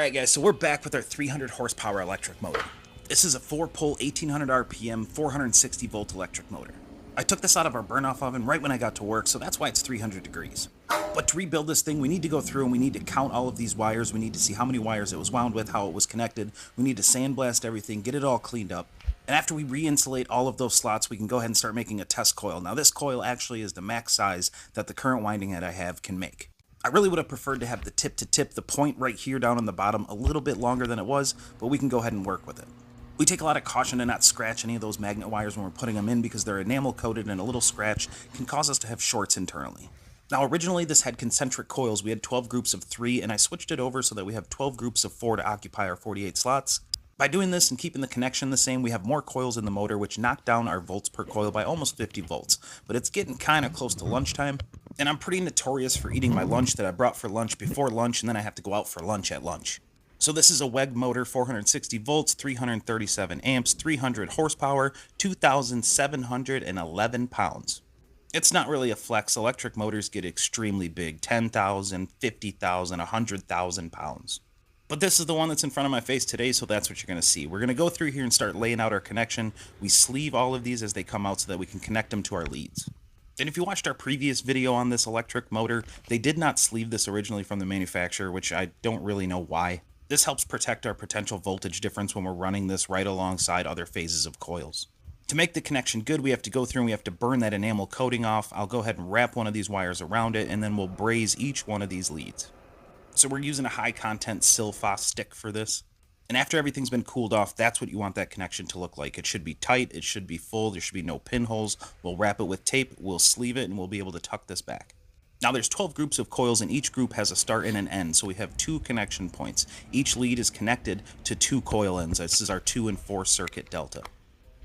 Alright guys, so we're back with our 300 horsepower electric motor. This is a 4-pole 1800 RPM 460 volt electric motor. I took this out of our burn-off oven right when I got to work, so that's why it's 300 degrees. But to rebuild this thing, we need to go through and we need to count all of these wires. We need to see how many wires it was wound with, how it was connected. We need to sandblast everything, get it all cleaned up. And after we re-insulate all of those slots, we can go ahead and start making a test coil. Now this coil actually is the max size that the current winding head I have can make. I really would have preferred to have the tip to tip, the point right here down on the bottom, a little bit longer than it was, but we can go ahead and work with it. We take a lot of caution to not scratch any of those magnet wires when we're putting them in because they're enamel coated and a little scratch can cause us to have shorts internally. Now originally this had concentric coils. We had 12 groups of 3 and I switched it over so that we have 12 groups of 4 to occupy our 48 slots. By doing this and keeping the connection the same, we have more coils in the motor, which knock down our volts per coil by almost 50 volts. But it's getting kind of close to lunchtime, and I'm pretty notorious for eating my lunch that I brought for lunch before lunch, and then I have to go out for lunch at lunch. So this is a WEG motor, 460 volts, 337 amps, 300 horsepower, 2,711 pounds. It's not really a flex. Electric motors get extremely big, 10,000, 50,000, 100,000 pounds. But this is the one that's in front of my face today, so that's what you're going to see. We're going to go through here and start laying out our connection. We sleeve all of these as they come out so that we can connect them to our leads. And if you watched our previous video on this electric motor, they did not sleeve this originally from the manufacturer, which I don't really know why. This helps protect our potential voltage difference when we're running this right alongside other phases of coils. To make the connection good, we have to go through and we have to burn that enamel coating off. I'll go ahead and wrap one of these wires around it, and then we'll braze each one of these leads. So we're using a high content Silphos stick for this. And after everything's been cooled off, that's what you want that connection to look like. It should be tight, it should be full, there should be no pinholes. We'll wrap it with tape, we'll sleeve it, and we'll be able to tuck this back. Now there's 12 groups of coils and each group has a start and an end, so we have 2 connection points. Each lead is connected to 2 coil ends. This is our 2 and 4 circuit delta.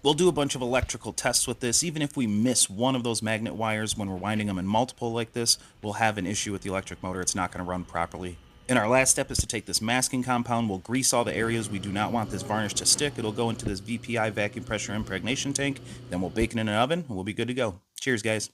We'll do a bunch of electrical tests with this. Even if we miss one of those magnet wires when we're winding them in multiple like this, we'll have an issue with the electric motor. It's not going to run properly. And our last step is to take this masking compound. We'll grease all the areas we do not want this varnish to stick. It'll go into this VPI vacuum pressure impregnation tank. Then we'll bake it in an oven and we'll be good to go. Cheers, guys.